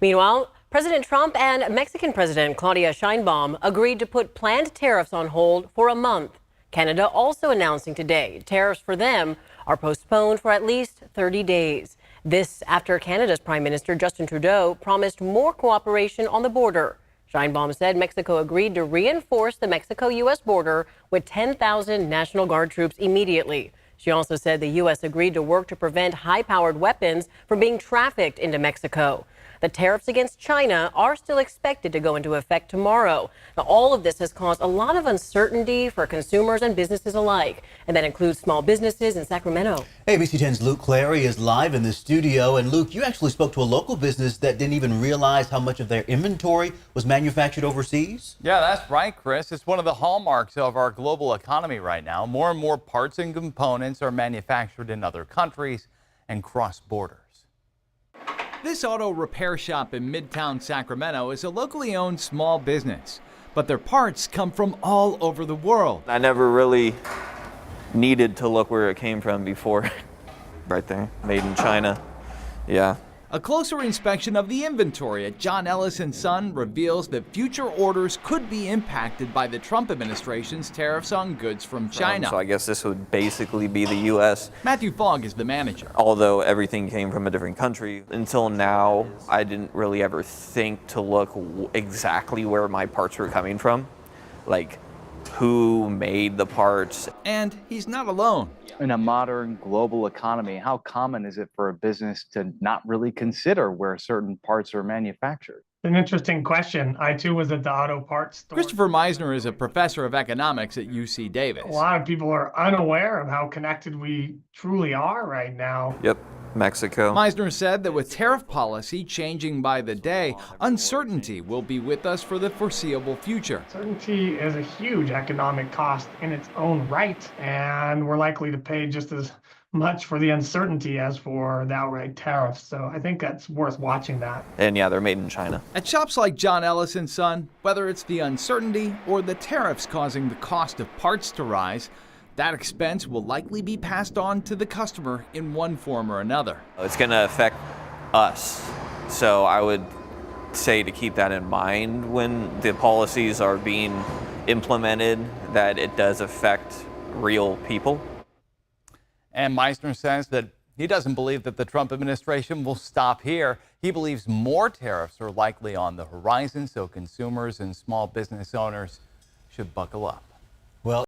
Meanwhile, President Trump and Mexican President Claudia Sheinbaum agreed to put planned tariffs on hold for a month. Canada also announcing today tariffs for them are postponed for at least 30 days. This after Canada's Prime Minister Justin Trudeau promised more cooperation on the border. Sheinbaum said Mexico agreed to reinforce the Mexico-U.S. border with 10,000 National Guard troops immediately. She also said the U.S. agreed to work to prevent high-powered weapons from being trafficked into Mexico. The tariffs against China are still expected to go into effect tomorrow. Now, all of this has caused a lot of uncertainty for consumers and businesses alike, and that includes small businesses in Sacramento. ABC 10's Luke Clary is live in the studio. And Luke, you actually spoke to a local business that didn't even realize how much of their inventory was manufactured overseas. Yeah, that's right, Chris. It's one of the hallmarks of our global economy right now. More and more parts and components are manufactured in other countries and cross borders. This auto repair shop in Midtown Sacramento is a locally owned small business, but their parts come from all over the world. I never really needed to look where it came from before. Right there, made in China. Yeah. A closer inspection of the inventory at John Ellis and Son reveals that future orders could be impacted by the Trump administration's tariffs on goods from China. So I guess this would basically be the U.S. Matthew Fogg is the manager. Although everything came from a different country, until now, I didn't really ever think to look exactly where my parts were coming from. Like, who made the parts. And he's not alone. In a modern global economy, how common is it for a business to not really consider where certain parts are manufactured? An interesting question. I too was at the auto parts store. Christopher Meisner is a professor of economics at UC Davis. A lot of people are unaware of how connected we truly are right now. Yep. Mexico. Meisner said that with tariff policy changing by the day, uncertainty will be with us for the foreseeable future. Uncertainty is a huge economic cost in its own right, and we're likely to pay just as much for the uncertainty as for the outright tariffs. So I think that's worth watching that. And yeah, they're made in China. At shops like John Ellis and Son, whether it's the uncertainty or the tariffs causing the cost of parts to rise, that expense will likely be passed on to the customer in one form or another. It's going to affect us. So I would say to keep that in mind when the policies are being implemented, that it does affect real people. And Meisner says that he doesn't believe that the Trump administration will stop here. He believes more tariffs are likely on the horizon, so consumers and small business owners should buckle up.